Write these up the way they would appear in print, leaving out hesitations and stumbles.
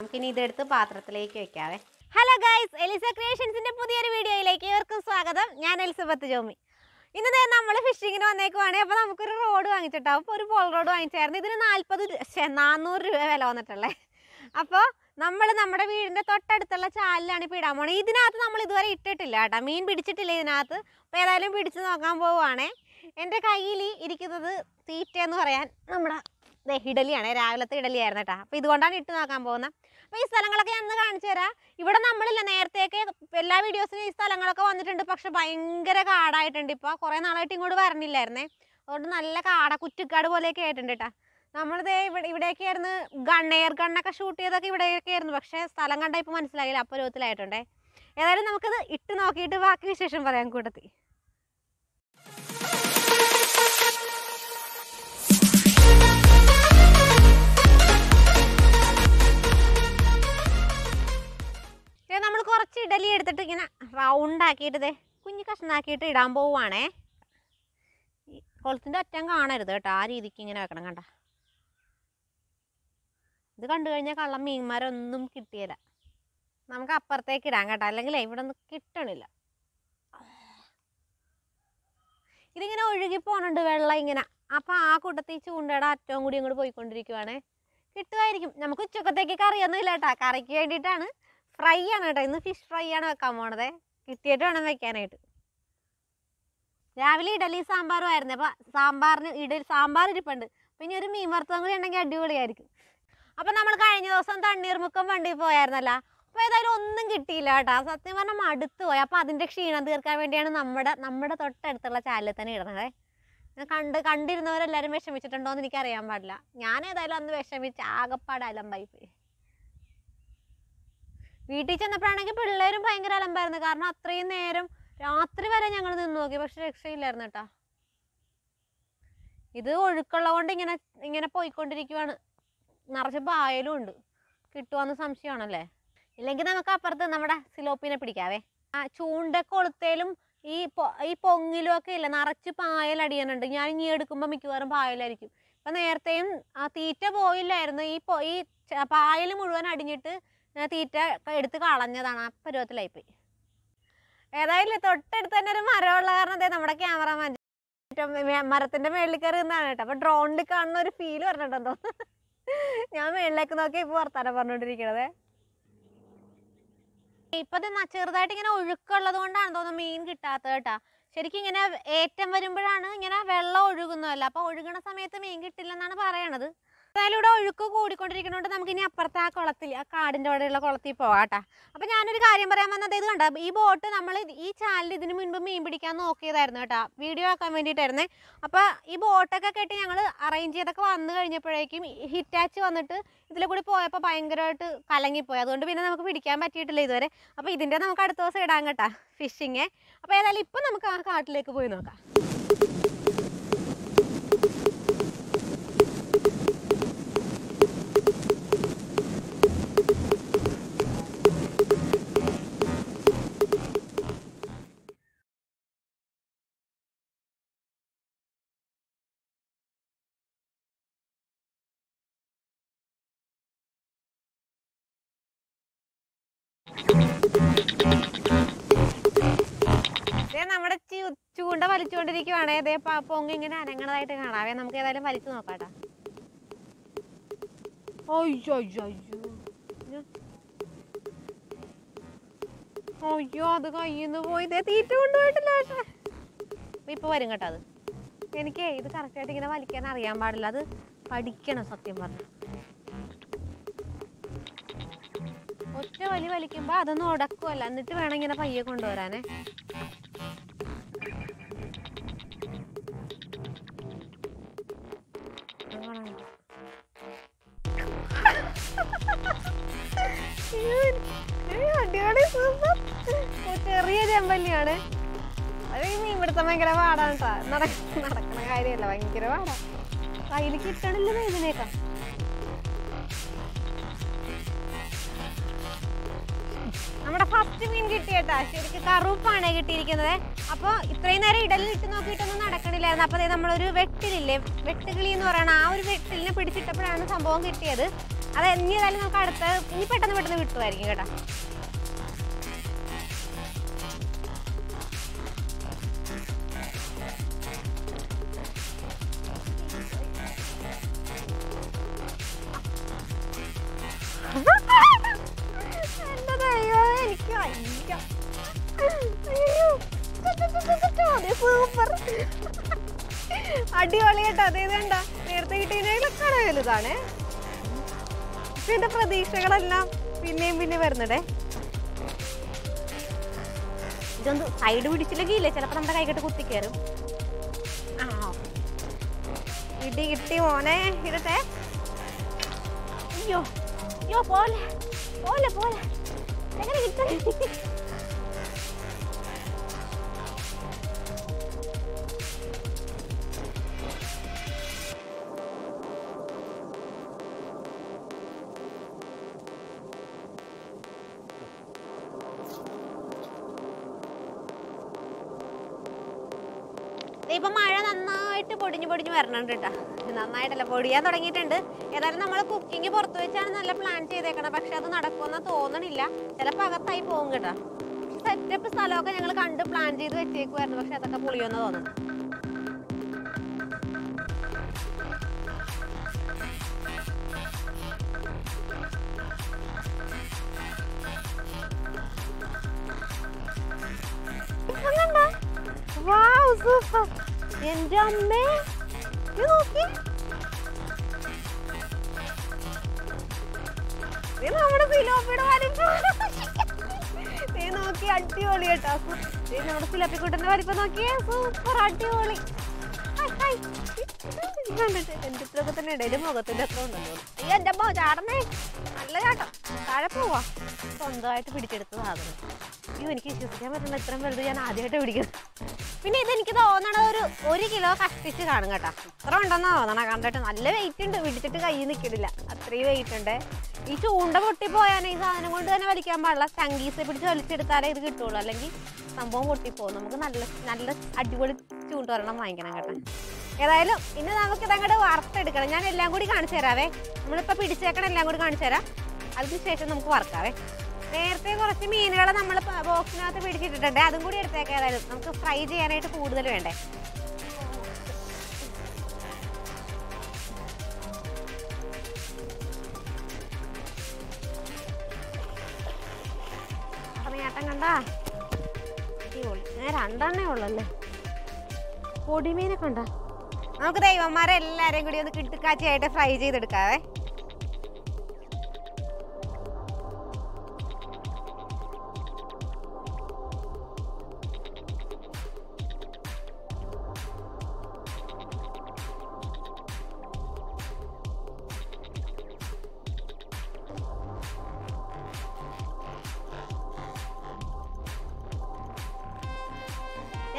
നമുക്കിനി ഇതെടുത്ത് പാത്രത്തിലേക്ക് വെക്കാവേ. ഹലോ ഗൈസ്, എലിസ ക്രിയേഷൻസിന്റെ പുതിയൊരു വീഡിയോയിലേക്ക് ഏവർക്കും സ്വാഗതം. ഞാൻ എലിസബത്ത് ജോമി. ഇന്നത്തെ നമ്മൾ ഫിഷിങ്ങിന് വന്നേക്കുവാണെങ്കിൽ അപ്പോൾ നമുക്കൊരു റോഡ് വാങ്ങിച്ചിട്ടാവും. അപ്പോൾ ഒരു പോൾ റോഡ് വാങ്ങിച്ചായിരുന്നു. ഇതിന് 400 രൂപ വില വന്നിട്ടുള്ളേ. അപ്പോൾ നമ്മൾ നമ്മുടെ വീടിൻ്റെ തൊട്ടടുത്തുള്ള ചാലിലാണ് ഇപ്പോൾ ഇടാൻ പോണത്. ഇതിനകത്ത് നമ്മൾ ഇതുവരെ ഇട്ടിട്ടില്ല കേട്ടോ, മീൻ പിടിച്ചിട്ടില്ല ഇതിനകത്ത്. അപ്പോൾ ഏതായാലും പിടിച്ച് നോക്കാൻ പോവുകയാണേ. എൻ്റെ കയ്യിൽ ഇരിക്കുന്നത് തീറ്റയെന്ന് പറയാൻ നമ്മുടെ ഇഡലിയാണ്, രാവിലത്തെ ഇഡലിയായിരുന്നു കേട്ടോ. അപ്പോൾ ഇതുകൊണ്ടാണ് ഇട്ട് നോക്കാൻ പോകുന്നത്. അപ്പോൾ ഈ സ്ഥലങ്ങളൊക്കെ ഞാൻ കാണിച്ചു തരാം. ഇവിടെ നമ്മളില്ല, നേരത്തെയൊക്കെ എല്ലാ വീഡിയോസിനും ഈ സ്ഥലങ്ങളൊക്കെ വന്നിട്ടുണ്ട്. പക്ഷെ ഭയങ്കര കാടായിട്ടുണ്ട്. ഇപ്പോൾ കുറേ നാളായിട്ട് ഇങ്ങോട്ട് വരണില്ലായിരുന്നേ. അതുകൊണ്ട് നല്ല കാട, കുറ്റിക്കാട് പോലെയൊക്കെ ആയിട്ടുണ്ട് കേട്ടോ. നമ്മളിത് ഇവിടെയൊക്കെയായിരുന്നു എയർ ഗണ്ണൊക്കെ ഷൂട്ട് ചെയ്തൊക്കെ ഇവിടെയൊക്കെ ആയിരുന്നു. പക്ഷേ സ്ഥലം കണ്ടാൽ ഇപ്പോൾ മനസ്സിലായില്ല, അപ്പുറത്തിലായിട്ടുണ്ടേ. ഏതായാലും നമുക്കത് ഇട്ട് നോക്കിയിട്ട് ബാക്കി വിശേഷം പറയാൻ കൂട്ടത്തി. നമ്മൾ കുറച്ച് ഇഡലി എടുത്തിട്ട് ഇങ്ങനെ റൗണ്ടാക്കിയിട്ട് ഇതേ കുഞ്ഞു കഷ്ണാക്കിയിട്ട് ഇടാൻ പോവുകയാണേ. കൊളത്തിൻ്റെ അറ്റം കാണരുത് കേട്ടോ, ആ രീതിക്ക് ഇങ്ങനെ വെക്കണം. കണ്ട, ഇത് കണ്ടു കഴിഞ്ഞാൽ കള്ളം മീൻമാരൊന്നും കിട്ടിയില്ല. നമുക്ക് അപ്പുറത്തേക്ക് ഇടാൻ കേട്ടോ, അല്ലെങ്കിൽ ഇവിടെ ഒന്നും കിട്ടണില്ല. ഇതിങ്ങനെ ഒഴുകി പോകുന്നുണ്ട് വെള്ളം ഇങ്ങനെ. അപ്പം ആ കൂട്ടത്തിൽ ചൂണ്ടയുടെ അറ്റവും കൂടി ഇങ്ങോട്ട് പോയിക്കൊണ്ടിരിക്കുവാണേ. കിട്ടുമായിരിക്കും. നമുക്ക് ഉച്ചക്കത്തേക്ക് കറിയൊന്നും ഇല്ല കേട്ടോ, കറിക്ക് വേണ്ടിയിട്ടാണ്. ഫ്രൈ ആണ് കേട്ടോ, ഇന്ന് ഫിഷ് ഫ്രൈ ആണ് വെക്കാൻ പോണത്. കിട്ടിയിട്ട് വേണം വെക്കാനായിട്ട്. രാവിലെ ഇഡലി സാമ്പാറും ആയിരുന്നു. അപ്പോൾ സാമ്പാർ ഇരിപ്പുണ്ട്. പിന്നെ ഒരു മീൻ വറുത്തതും കൂടി ഉണ്ടെങ്കിൽ അടിപൊളിയായിരിക്കും. അപ്പം നമ്മൾ കഴിഞ്ഞ ദിവസം തണ്ണീർമുക്കം വണ്ടി പോയായിരുന്നല്ലോ. അപ്പോൾ ഏതായാലും ഒന്നും കിട്ടിയില്ല കേട്ടോ. സത്യം പറഞ്ഞാൽ മടുത്ത് പോയി. അപ്പോൾ അതിൻ്റെ ക്ഷീണം തീർക്കാൻ വേണ്ടിയാണ് നമ്മുടെ തൊട്ടടുത്തുള്ള ചാലിൽ തന്നെ ഇടുന്നത്. കണ്ടിരുന്നവരെല്ലാവരും വിഷമിച്ചിട്ടുണ്ടോ എന്ന് എനിക്കറിയാൻ പാടില്ല. ഞാൻ ഏതായാലും അന്ന് വിഷമിച്ച് ആകപ്പാട് അലമ്പായി പോയി. വീട്ടിൽ ചെന്നപ്പോഴാണെങ്കിൽ പിള്ളേരും ഭയങ്കര അലമ്പായിരുന്നു. കാരണം അത്രയും നേരം രാത്രി വരെ ഞങ്ങൾ നിന്ന് നോക്കി, പക്ഷെ രക്ഷയില്ലായിരുന്നു കേട്ടോ. ഇത് ഒഴുക്കുള്ള കൊണ്ട് ഇങ്ങനെ പോയിക്കൊണ്ടിരിക്കുവാണ്. നിറച്ച് പായലും ഉണ്ട്. കിട്ടുവാന്ന് സംശയമാണല്ലേ. ഇല്ലെങ്കിൽ നമുക്ക് അപ്പുറത്ത് നമ്മുടെ സിലോപ്പിനെ പിടിക്കാവേ. ആ ചൂണ്ടക്കൊളുത്തേലും ഈ പൊങ്ങിലും ഒക്കെ ഇല്ല, നിറച്ച് പായൽ അടിയാനുണ്ട്. ഞാൻ ഇനി എടുക്കുമ്പോൾ മിക്കവാറും പായലായിരിക്കും. ഇപ്പം നേരത്തെയും ആ തീറ്റ പോയില്ലായിരുന്നു. ഈ പായൽ മുഴുവൻ അടിഞ്ഞിട്ട് തീറ്റ എടുത്ത് കളഞ്ഞതാണ്. ആ പരുവത്തിലായിപ്പോയി. ഏതായാലും തൊട്ടടുത്ത് തന്നെ ഒരു മരമുള്ള കാരണം അതെ നമ്മുടെ ക്യാമറമാൻ മരത്തിന്റെ മേളിൽ കയറി നിന്നാണ് കേട്ടോ. അപ്പൊ ഡ്രോണിൽ കാണുന്ന ഒരു ഫീല് പറഞ്ഞിട്ടുണ്ടോ? ഞാൻ മേളിലേക്ക് നോക്കി ഇപ്പൊ വർത്താനം പറഞ്ഞോണ്ടിരിക്കണത്. ഇപ്പൊ ചെറുതായിട്ട് ഇങ്ങനെ ഒഴുക്കുള്ളത് കൊണ്ടാണ് തോന്നുന്നു മീൻ കിട്ടാത്തത് കേട്ടാ. ശരിക്കും ഇങ്ങനെ ഏറ്റം വരുമ്പോഴാണ് ഇങ്ങനെ വെള്ളം ഒഴുകുന്നതല്ല. അപ്പൊ ഒഴുകണ സമയത്ത് മീൻ കിട്ടില്ലെന്നാണ് പറയണത്. എന്തായാലും ഇവിടെ ഒഴുക്ക് കൂടിക്കൊണ്ടിരിക്കുന്നതുകൊണ്ട് നമുക്കിനി അപ്പുറത്തെ ആ കുളത്തിൽ, ആ കാടിൻ്റെ അവിടെയുള്ള കുളത്തിൽ പോകാം കേട്ടോ. അപ്പം ഞാനൊരു കാര്യം പറയാൻ വന്നത്, ഇത് കണ്ടോ, ഈ ബോട്ട് നമ്മൾ ഈ ചാലിൽ ഇതിന് മുൻപ് മീൻ പിടിക്കാൻ നോക്കിയതായിരുന്നു കേട്ടോ, വീഡിയോ ആക്കാൻ വേണ്ടിയിട്ടായിരുന്നേ. അപ്പോൾ ഈ ബോട്ടൊക്കെ കെട്ടി ഞങ്ങൾ അറേഞ്ച് ചെയ്തൊക്കെ വന്നു കഴിഞ്ഞപ്പോഴേക്കും ഹിറ്റാച്ച് വന്നിട്ട് ഇതിൽ കൂടി പോയപ്പോൾ ഭയങ്കരമായിട്ട് കലങ്ങിപ്പോയി. അതുകൊണ്ട് പിന്നെ നമുക്ക് പിടിക്കാൻ പറ്റിയിട്ടില്ല ഇതുവരെ. അപ്പോൾ ഇതിൻ്റെ നമുക്ക് അടുത്ത ദിവസം ഇടാൻ കേട്ടോ ഫിഷിങ്. അപ്പോൾ ഏതായാലും ഇപ്പം നമുക്ക് ആ കാട്ടിലേക്ക് പോയി നോക്കാം. നമ്മുടെ ചൂണ്ട വലിച്ചുകൊണ്ടിരിക്കുവാണേ. അതേ പൊങ്ങി ഇങ്ങനെ അനങ്ങണതായിട്ട് കാണാവേ. നമുക്ക് ഏതായാലും വലിച്ചു നോക്കാട്ടാ. അയ്യോ, അത് കയ്യിന്ന് പോയി. തീറ്റ കൊണ്ടുപോയിട്ടില്ല പക്ഷേ. ഇപ്പൊ വരും കേട്ടോ. അത് എനിക്ക് ഇത് കറക്റ്റായിട്ട് ഇങ്ങനെ വലിക്കാൻ അറിയാൻ പാടില്ല. അത് പഠിക്കണം സത്യം പറഞ്ഞു. ഒറ്റ വലിക്കുമ്പോ അതൊന്നും ഉടക്കുമല്ല. എന്നിട്ട് വേണം ഇങ്ങനെ പയ്യെ കൊണ്ടുവരാനേ. ചെറിയ ചെമ്പല്ലിയാണ്. അത് ഇവിടുത്തെ ഭയങ്കര പാടാണ് കേട്ടോ. നടക്കണ കാര്യമല്ല, ഭയങ്കര പാടാ. കയ്യിൽ കിട്ടണില്ല ഇതിനേക്കാ. നമ്മുടെ ഫസ്റ്റ് മീൻ കിട്ടിയേട്ടാ. ശരിക്കും കറുപ്പാണ് കിട്ടിയിരിക്കുന്നത്. അപ്പോൾ ഇത്രയും നേരം ഇടലിൽ ഇട്ട് നോക്കിയിട്ടൊന്നും നടക്കണില്ലായിരുന്നു. അപ്പോൾ നമ്മളൊരു വെട്ടിലില്ലേ, വെട്ടുകിളി എന്ന് പറയണ ആ ഒരു വെട്ടിലിനെ പിടിച്ചിട്ടപ്പോഴാണ് സംഭവം കിട്ടിയത്. അത് ഇനി ഏതായാലും നമുക്ക് അടുത്ത് ഇനി പെട്ടെന്ന് കിട്ടുമായിരിക്കും കേട്ടോ. അടിപൊളി കേട്ടോ. അത് ഇതേണ്ട നേരത്തെ കിട്ടിയതിനേക്കാൾ വലുതാണ്. പക്ഷെ എന്റെ പ്രതീക്ഷകളെല്ലാം പിന്നെയും വരുന്നുണ്ടേ. ഇതൊന്ന് സൈഡ് പിടിച്ചില്ലെങ്കിൽ ഇല്ലേ ചിലപ്പോ നമ്മുടെ കൈകെട്ട് കുത്തിക്കയറും. കിട്ടി മോനെ. ഇടട്ടെ. അയ്യോ പോലെ എങ്ങനെ കിട്ടും? ഇപ്പൊ മഴ നന്നായിട്ട് പൊടിഞ്ഞു വരണുണ്ട് കേട്ടോ. നന്നായിട്ടല്ല പൊടിയാൻ തുടങ്ങിയിട്ടുണ്ട്. ഏതായാലും നമ്മൾ കുക്കിംഗ് പുറത്തു വെച്ചാണ് നല്ല പ്ലാൻ ചെയ്തേക്കണം. പക്ഷെ അത് നടക്കുമെന്ന് തോന്നണില്ല. ചിലപ്പോൾ അകത്തായി പോകും കേട്ടോ. സെറ്റപ്പ് സ്ഥലമൊക്കെ ഞങ്ങൾ കണ്ട് പ്ലാൻ ചെയ്ത് വെച്ചേക്കുമായിരുന്നു. പക്ഷെ അതൊക്കെ പൊളിയോന്ന് തോന്നുന്നു. എന്റെ അമ്മേ നോക്കി നമ്മുടെ ഫിലോപ്പിയുടെ നോക്കി അടിപൊളി കേട്ടോ. നമ്മുടെ ഫിലോപ്പിക്കുട്ടന്റെ വലിപ്പം നോക്കിയേ സൂപ്പർ അടിപൊളി. കണ്ടിട്ട് എന്റെ ഇത്രയൊക്കെ തന്നെ ഇടയിലും മുഖത്തിന്റെ അത്ര ഉണ്ടല്ലോ. ഈ എന്റെ അമ്മ ചാടന്നേ നല്ല ചാട്ടം. താഴെ പോവാ. സ്വന്തമായിട്ട് പിടിച്ചെടുത്ത സാധനം. അയ്യോ എനിക്ക് വിശ്വസിക്കാൻ പറ്റുന്ന ഇത്രയും വലുത് ഞാൻ ആദ്യമായിട്ട് പിടിക്കുന്നത്. പിന്നെ ഇതെനിക്ക് തോന്നണ ഒരു കിലോ കഷ്ടിച്ച് കാണും കേട്ടോ. ഇത്ര ഉണ്ടെന്നാ തോന്നണ. കണ്ടിട്ട് നല്ല വെയിറ്റ് ഉണ്ട്. പിടിച്ചിട്ട് കൈ നിൽക്കണില്ല. അത്രയും വെയിറ്റ് ഉണ്ട്. ഈ ചൂണ്ട പൊട്ടിപ്പോയാൽ ഈ സാധനം കൊണ്ട് തന്നെ വലിക്കാൻ പാടില്ല. ചങ്കീസെ പിടിച്ച് വലിച്ചെടുത്താലേ ഇത് കിട്ടുള്ളൂ. അല്ലെങ്കിൽ സംഭവം പൊട്ടിപ്പോകും. നമുക്ക് നല്ല അടിപൊളി ചൂണ്ട ഒരെണ്ണം വാങ്ങിക്കണം കേട്ടോ. ഏതായാലും ഇനി നമുക്ക് ഇതങ്ങോട്ട് വറുത്തെടുക്കണം. ഞാൻ എല്ലാം കൂടി കാണിച്ചു തരാവേ. നമ്മളിപ്പോൾ പിടിച്ചേക്കണം എല്ലാം കൂടി കാണിച്ചു തരാം. അതിനുശേഷം നമുക്ക് വറുക്കാവേ. നേരത്തെ കുറച്ച് മീനുകളെ നമ്മൾ ബോക്സിനകത്ത് പിടിച്ചിട്ടിട്ടുണ്ട്. അതും കൂടി എടുത്തേക്കാം. ഏതായാലും നമുക്ക് ഫ്രൈ ചെയ്യാനായിട്ട് കൂടുതൽ വേണ്ടേ. നേട്ടം കണ്ടാ ഞാൻ രണ്ടെണ്ണേ ഉള്ളല്ലേ. പൊടിമീനെ കണ്ട. നമുക്ക് ദൈവന്മാരെ എല്ലാരെയും കൂടി ഒന്ന് കിട്ടുക്കാച്ചിയായിട്ട് ഫ്രൈ ചെയ്തെടുക്കാവേ.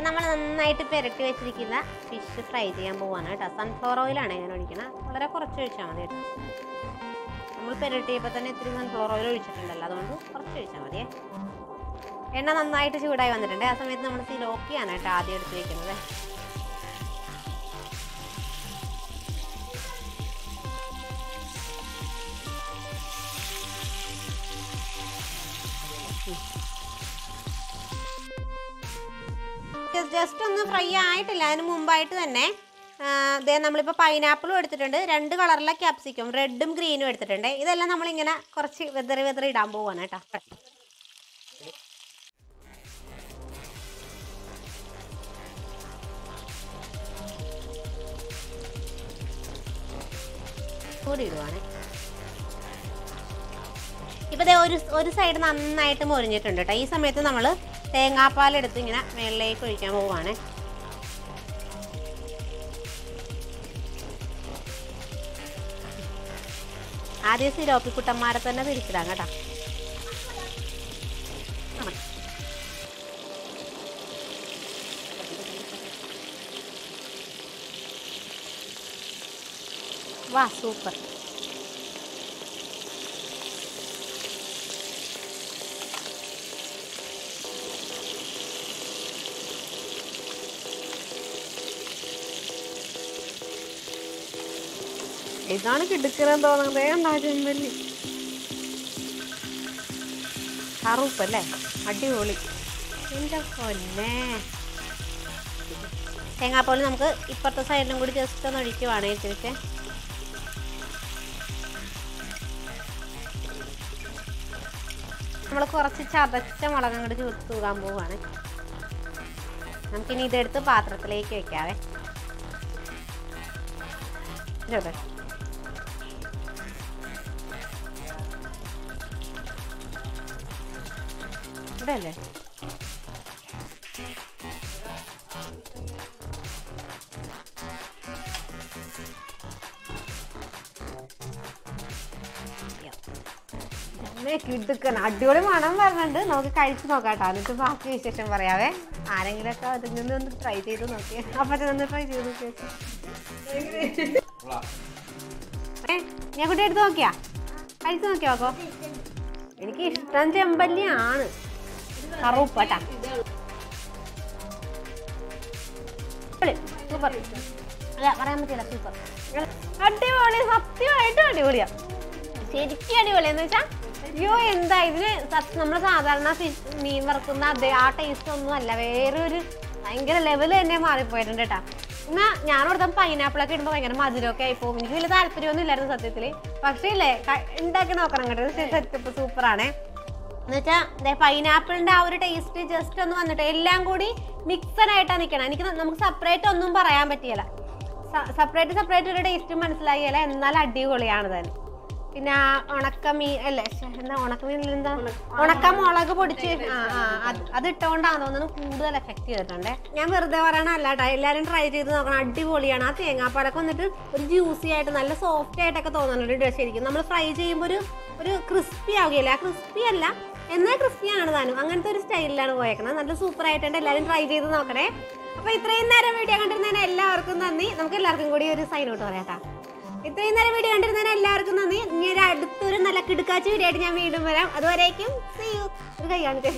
നമ്മൾ നന്നായിട്ട് പുരട്ടി വെച്ചിരിക്കുന്ന ഫിഷ് ഫ്രൈ ചെയ്യാൻ പോവാണ് കേട്ടോ. സൺഫ്ലവർ ഓയിലാണ് ഞാൻ ഒഴിക്കുന്നത്. വളരെ കുറച്ച് ഒഴിച്ചാൽ മതി കേട്ടോ. നമ്മൾ പുരട്ടിയപ്പോൾ തന്നെ ഇത്തിരി സൺഫ്ലവർ ഓയിൽ ഒഴിച്ചിട്ടുണ്ടല്ലോ. അതുകൊണ്ട് കുറച്ച് ഒഴിച്ചാൽ മതിയേ. എണ്ണ നന്നായിട്ട് ചൂടായി വന്നിട്ടുണ്ട്. ആ സമയത്ത് നമ്മൾ സിലോക്കിയാണ് കേട്ടോ ആദ്യം എടുത്ത് വയ്ക്കുന്നത്. ജസ്റ്റ് ഒന്ന് ഫ്രൈ ആയിട്ടില്ല. അതിന് മുമ്പായിട്ട് തന്നെ നമ്മളിപ്പോൾ പൈനാപ്പിളും എടുത്തിട്ടുണ്ട്. 2 കളറിലെ ക്യാപ്സിക്കം, റെഡും ഗ്രീനും എടുത്തിട്ടുണ്ട്. ഇതെല്ലാം നമ്മളിങ്ങനെ കുറച്ച് വെതറി ഇടാൻ പോവാണ് കേട്ടോ. കൂടി ഇടുവാണ്. ഇപ്പം ഒരു സൈഡ് നന്നായിട്ട് മൊരിഞ്ഞിട്ടുണ്ട് കേട്ടോ. ഈ സമയത്ത് നമ്മൾ തേങ്ങാപ്പാലെടുത്ത് ഇങ്ങനെ മേളിലേക്ക് ഒഴിക്കാൻ പോവുകയാണ്. ആദ്യം സിലോപ്പിക്കുട്ടന്മാരെ തന്നെ തിരിച്ചിടാം കേട്ടോ. വാ സൂപ്പർ. ഇതാണ് കിടുക്കണെന്ന് തോന്നുന്നത്. എന്താ ചെമ്പല്ലി കറുപ്പല്ലേ, അടിപൊളി. എൻ്റെ പൊന്നെ. തേങ്ങാപ്പാൽ നമുക്ക് ഇപ്പുറത്തെ സൈഡിലും കൂടി ജസ്റ്റ് ഒന്ന് ഒഴിക്കുവാണ് വെച്ചിട്ട്. നമ്മൾ കുറച്ച് ചതച്ച മുളകും കൂടി തൂകാൻ പോവുകയാണ്. നമുക്കിനി ഇതെടുത്ത് പാത്രത്തിലേക്ക് വെക്കാവേ. ഇവിടെ അല്ലേ കിടുക്കണം. അടിപൊളി മണം വരുന്നുണ്ട്. നമുക്ക് കഴിച്ച് നോക്കാട്ടോ, എന്നിട്ട് ബാക്കി വിശേഷം പറയാവേ. ആരെങ്കിലൊക്കെ അതിൽ നിന്ന് ഒന്ന് ട്രൈ ചെയ്ത് നോക്കിയേ. അപ്പച്ചൊന്ന് ട്രൈ ചെയ്ത് നോക്കിയേ. ഞാൻ കുട്ടി എടുത്ത് നോക്കിയാ, കഴിച്ച് നോക്കിയോ നോക്കോ. എനിക്ക് ഇഷ്ടം ചെമ്പല്ലിയാണ്, കറുപ്പട്ടാ. സൂപ്പർ, അല്ല പറയാൻ പറ്റില്ല, സൂപ്പർ, അടിപൊളി. സത്യമായിട്ടും അടിപൊളിയാ, ശരിക്കും അടിപൊളി. എന്ന് വെച്ചാൽ അയ്യോ എന്താ ഇതിന് നമ്മൾ സാധാരണ മീൻ വറുക്കുന്ന അതേ ആ ടേസ്റ്റ് ഒന്നും അല്ല, വേറൊരു ഭയങ്കര ലെവൽ തന്നെ മാറിപ്പോയിട്ടുണ്ട് കേട്ടാ. എന്നാൽ ഞാനോടത്തെ പൈനാപ്പിളൊക്കെ ഇടുമ്പോൾ ഭയങ്കര മധുരമൊക്കെ ആയിപ്പോവും. എനിക്ക് വലിയ താല്പര്യമൊന്നും ഇല്ലായിരുന്നു സത്യത്തിൽ. പക്ഷേ ഇല്ലേ ഉണ്ടാക്കി നോക്കണം കേട്ടോ, സെറ്റപ്പ് സൂപ്പറാണേ. എന്ന് വെച്ചാൽ പൈനാപ്പിളിൻ്റെ ആ ഒരു ടേസ്റ്റ് ജസ്റ്റ് ഒന്ന് വന്നിട്ട് എല്ലാം കൂടി മിക്സഡ് ആയിട്ടാണ് നിൽക്കണം. നമുക്ക് സെപ്പറേറ്റ് ഒന്നും പറയാൻ പറ്റിയല്ല, സെപ്പറേറ്റ് ഒരു ടേസ്റ്റ് മനസ്സിലായില്ല. എന്നാൽ അടിപൊളിയാണ് തന്നെ. പിന്നെ ഉണക്കമീൻ അല്ലേ, എന്താ ഉണക്കമീനിൽ എന്താ ഉണക്ക മുളക് പൊടിച്ച് അത് ഇട്ടുകൊണ്ടാണ് തോന്നുന്നു കൂടുതൽ എഫക്റ്റ് ചെയ്തിട്ടുണ്ട്. ഞാൻ വെറുതെ പറയണല്ല കേട്ടോ, എല്ലാവരും ട്രൈ ചെയ്ത് നോക്കണം, അടിപൊളിയാണ്. ആ തേങ്ങാപ്പാലൊക്കെ വന്നിട്ട് ഒരു ജ്യൂസി ആയിട്ട് നല്ല സോഫ്റ്റ് ആയിട്ടൊക്കെ തോന്നുന്നുണ്ട് ശരിക്കും. നമ്മൾ ഫ്രൈ ചെയ്യുമ്പോൾ ഒരു ക്രിസ്പി ആവുകയില്ല, ആ ക്രിസ്പി അല്ല എന്നാൽ ക്രിസ്പിയാണ് താനും, അങ്ങനത്തെ ഒരു സ്റ്റൈലിലാണ് പോയേക്കുന്നത്. നല്ല സൂപ്പർ ആയിട്ടുണ്ട്, എല്ലാവരും ട്രൈ ചെയ്ത് നോക്കണേ. അപ്പോൾ ഇത്രയും നേരം വീഡിയോ കണ്ടിരുന്നതിന് എല്ലാവർക്കും നന്ദി. നമുക്ക് എല്ലാവർക്കും കൂടി ഒരു സൈൻ ഔട്ട് പറയാം കേട്ടോ. ഇത്രയും നേരം വീഡിയോ കണ്ടിരുന്നതിന് എല്ലാവർക്കും നന്ദി. ഇനി ഒരു അടുത്തൊരു നല്ല കിടുക്കാച്ച വീഡിയോ ആയിട്ട് ഞാൻ വീണ്ടും വരാം. അതുവരേക്കും see you. ഒരു കൈ കാണിച്ചു.